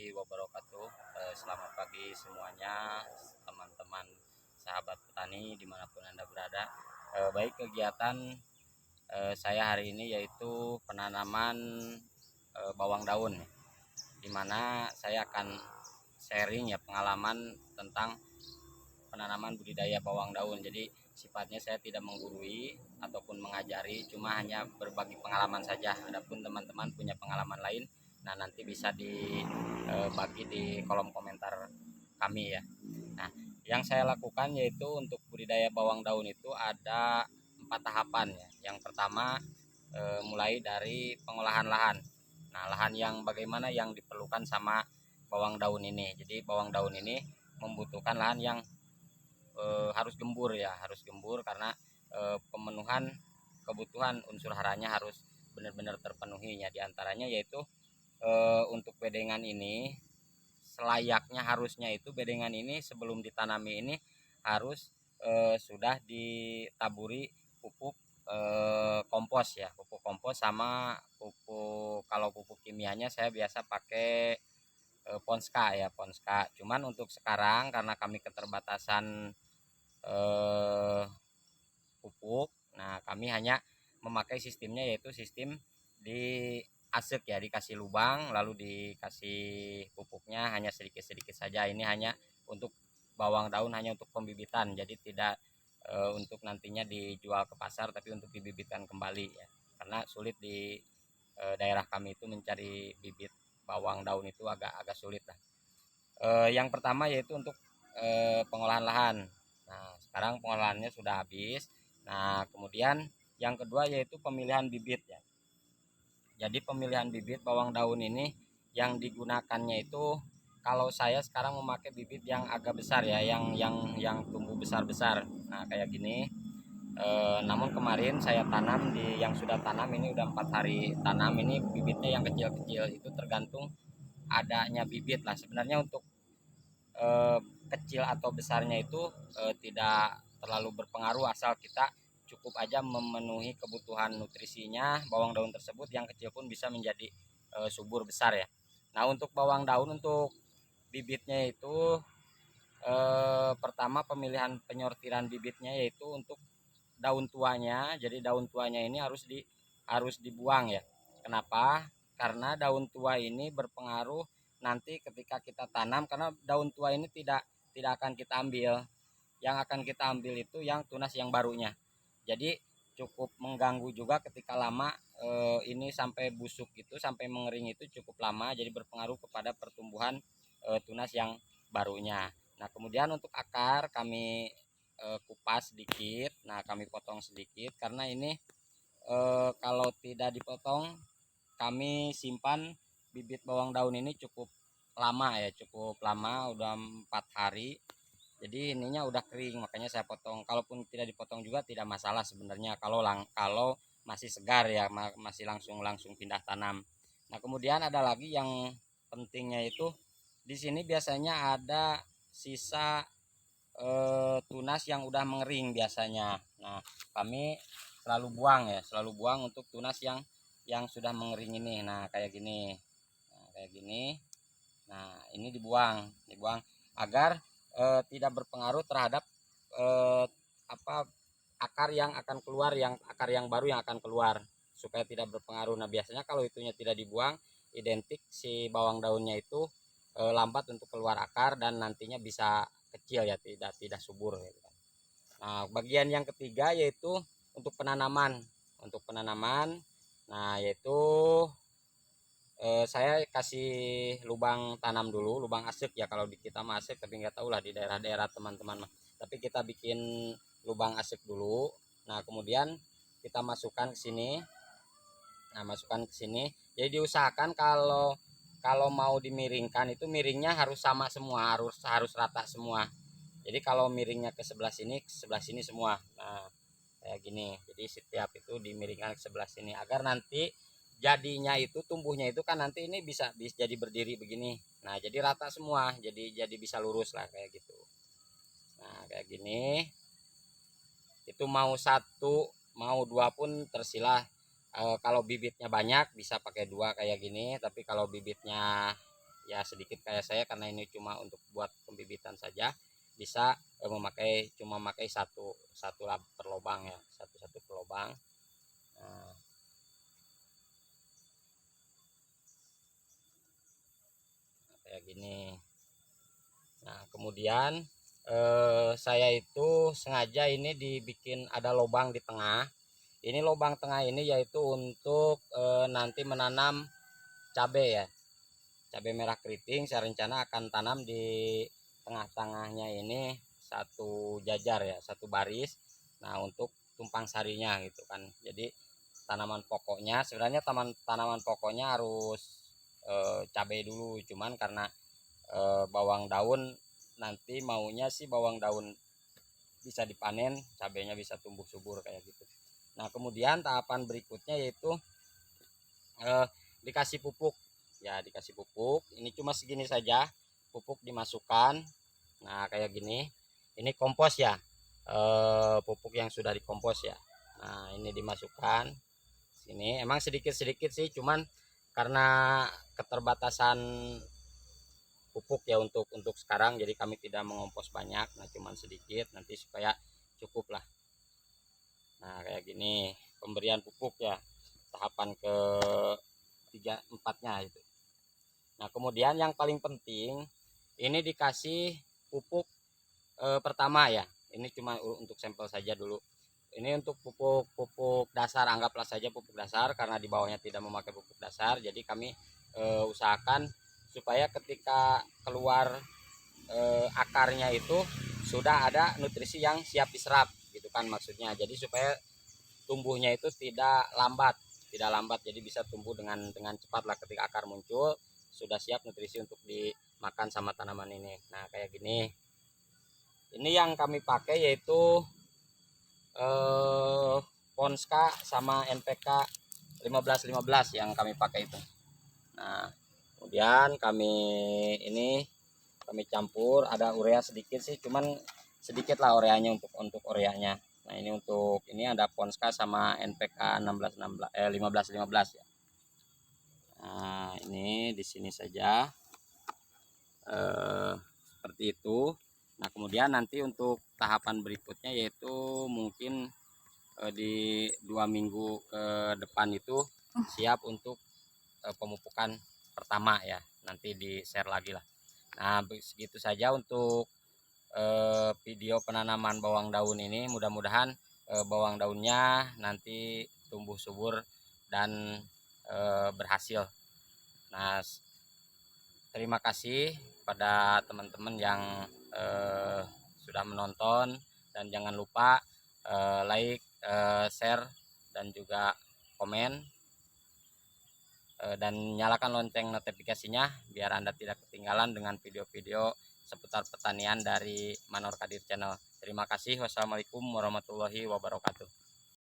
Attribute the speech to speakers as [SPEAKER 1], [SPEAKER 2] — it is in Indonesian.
[SPEAKER 1] warahmatullahi wabarakatuh. Selamat pagi semuanya, teman-teman sahabat petani dimanapun Anda berada. Baik, kegiatan saya hari ini yaitu penanaman bawang daun, di mana saya akan sharing ya pengalaman tentang penanaman budidaya bawang daun. Jadi sifatnya saya tidak menggurui ataupun mengajari, cuma hanya berbagi pengalaman saja. Adapun teman-teman punya pengalaman lain, nah nanti bisa dibagi di kolom komentar kami ya. Nah, yang saya lakukan yaitu untuk budidaya bawang daun itu ada 4 tahapan ya. Yang pertama mulai dari pengolahan lahan. Nah, lahan yang bagaimana yang diperlukan sama bawang daun ini. Jadi bawang daun ini membutuhkan lahan yang harus gembur ya, harus gembur karena pemenuhan kebutuhan unsur haranya harus benar-benar terpenuhi ya. Diantaranya yaitu untuk bedengan ini selayaknya harusnya itu bedengan ini sebelum ditanami ini harus sudah ditaburi pupuk kompos ya, pupuk kompos sama pupuk, kalau pupuk kimianya saya biasa pakai Ponska ya, Ponska. Cuman untuk sekarang karena kami keterbatasan eh, pupuk, nah kami hanya memakai sistemnya yaitu sistem di asek ya, dikasih lubang lalu dikasih pupuknya hanya sedikit-sedikit saja. Ini hanya untuk bawang daun, hanya untuk pembibitan, jadi tidak untuk nantinya dijual ke pasar, tapi untuk dibibitkan kembali ya, karena sulit di daerah kami itu mencari bibit bawang daun itu agak sulit lah. Yang pertama yaitu untuk pengolahan lahan. Nah, sekarang pengolahannya sudah habis. Nah, kemudian yang kedua yaitu pemilihan bibit ya. Jadi pemilihan bibit bawang daun ini yang digunakannya itu, kalau saya sekarang memakai bibit yang agak besar ya, yang tumbuh besar-besar. Nah, kayak gini. Namun kemarin saya tanam di yang sudah tanam ini udah 4 hari tanam, ini bibitnya yang kecil-kecil itu tergantung adanya bibit lah. Sebenarnya untuk eh, kecil atau besarnya itu tidak terlalu berpengaruh, asal kita cukup aja memenuhi kebutuhan nutrisinya bawang daun tersebut. Yang kecil pun bisa menjadi subur besar ya. Nah, untuk bawang daun, untuk bibitnya itu pertama pemilihan penyortiran bibitnya yaitu untuk daun tuanya. Jadi daun tuanya ini harus dibuang ya. Kenapa? Karena daun tua ini berpengaruh nanti ketika kita tanam, karena daun tua ini tidak akan kita ambil. Yang akan kita ambil itu yang tunas yang barunya. Jadi cukup mengganggu juga ketika lama ini sampai busuk itu, sampai mengering itu cukup lama, jadi berpengaruh kepada pertumbuhan tunas yang barunya. Nah, kemudian untuk akar kami kupas sedikit. Nah, kami potong sedikit karena ini kalau tidak dipotong, kami simpan bibit bawang daun ini cukup lama ya, cukup lama, udah 4 hari. Jadi ininya udah kering, makanya saya potong. Kalaupun tidak dipotong juga tidak masalah sebenarnya kalau masih segar ya, masih langsung pindah tanam. Nah, kemudian ada lagi yang pentingnya itu, di sini biasanya ada sisa tunas yang udah mengering biasanya. Nah, kami selalu buang ya, selalu buang untuk tunas yang sudah mengering ini. Nah, kayak gini. Nah, kayak gini. Nah, ini dibuang agar tidak berpengaruh terhadap eh, apa akar yang akan keluar, yang akar yang baru yang akan keluar, supaya tidak berpengaruh. Nah, biasanya kalau itunya tidak dibuang, identik si bawang daunnya itu lambat untuk keluar akar dan nantinya bisa kecil ya, tidak subur gitu kan. Nah, bagian yang ketiga yaitu untuk penanaman. Untuk penanaman, nah yaitu saya kasih lubang tanam dulu, lubang asik ya, kalau di kita mah asik, tapi nggak tahu lah di daerah-daerah teman-teman mah. Tapi kita bikin lubang asik dulu. Nah, kemudian kita masukkan ke sini. Nah, masukkan ke sini. Jadi diusahakan kalau kalau mau dimiringkan itu miringnya harus sama semua, harus rata semua. Jadi kalau miringnya ke sebelah sini semua. Nah, kayak gini. Jadi setiap itu dimiringkan ke sebelah sini agar nanti jadinya itu, tumbuhnya itu kan nanti ini bisa jadi berdiri begini. Nah, jadi rata semua. Jadi bisa lurus lah kayak gitu. Nah, kayak gini. Itu mau satu, mau dua pun tersilah. Kalau bibitnya banyak bisa pakai dua kayak gini, tapi kalau bibitnya ya sedikit kayak saya, karena ini cuma untuk buat pembibitan saja, bisa memakai satu per lubang ya, satu per lubang. Nah, kayak gini. Nah, kemudian saya itu sengaja ini dibikin ada lubang di tengah. Ini lubang tengah ini yaitu untuk nanti menanam cabai ya, cabai merah keriting. Saya rencana akan tanam di tengah-tengahnya ini satu jajar ya, satu baris. Nah, untuk tumpang sarinya gitu kan. Jadi tanaman pokoknya sebenarnya tanaman pokoknya harus cabai dulu, cuman karena bawang daun nanti maunya sih bawang daun bisa dipanen, cabainya bisa tumbuh subur kayak gitu. Nah, kemudian tahapan berikutnya yaitu dikasih pupuk ya, dikasih pupuk. Ini cuma segini saja, pupuk dimasukkan. Nah, kayak gini, ini kompos ya, pupuk yang sudah dikompos ya. Nah, ini dimasukkan sini, emang sedikit-sedikit sih, cuman karena keterbatasan pupuk ya untuk sekarang, jadi kami tidak mengompos banyak. Nah, cuman sedikit, nanti supaya cukup lah. Nah, kayak gini pemberian pupuk ya, tahapan ke 3-4-nya itu. Nah, kemudian yang paling penting ini dikasih pupuk pertama ya, ini cuma untuk sampel saja dulu. Ini untuk pupuk dasar, anggaplah saja pupuk dasar, karena di bawahnya tidak memakai pupuk dasar, jadi kami usahakan supaya ketika keluar akarnya itu sudah ada nutrisi yang siap diserap gitu kan maksudnya. Jadi supaya tumbuhnya itu tidak lambat, jadi bisa tumbuh dengan cepat lah. Ketika akar muncul sudah siap nutrisi untuk dimakan sama tanaman ini. Nah, kayak gini. Ini yang kami pakai yaitu Ponska sama NPK 15-15 yang kami pakai itu. Nah, kemudian kami campur, ada urea sedikit sih, cuman sedikit lah ureanya untuk ureanya. Nah, ini untuk ini ada Ponska sama NPK 15-15 ya. Nah, ini di sini saja seperti itu. Nah, kemudian nanti untuk tahapan berikutnya yaitu mungkin di 2 minggu ke depan itu siap untuk pemupukan pertama ya, nanti di share lagi lah. Nah, segitu saja untuk video penanaman bawang daun ini. Mudah-mudahan bawang daunnya nanti tumbuh subur dan berhasil. Nah, terima kasih pada teman-teman yang sudah menonton, dan jangan lupa like, share, dan juga komen, dan nyalakan lonceng notifikasinya biar Anda tidak ketinggalan dengan video-video seputar pertanian dari Manor Kadir Channel. Terima kasih. Wassalamualaikum warahmatullahi wabarakatuh.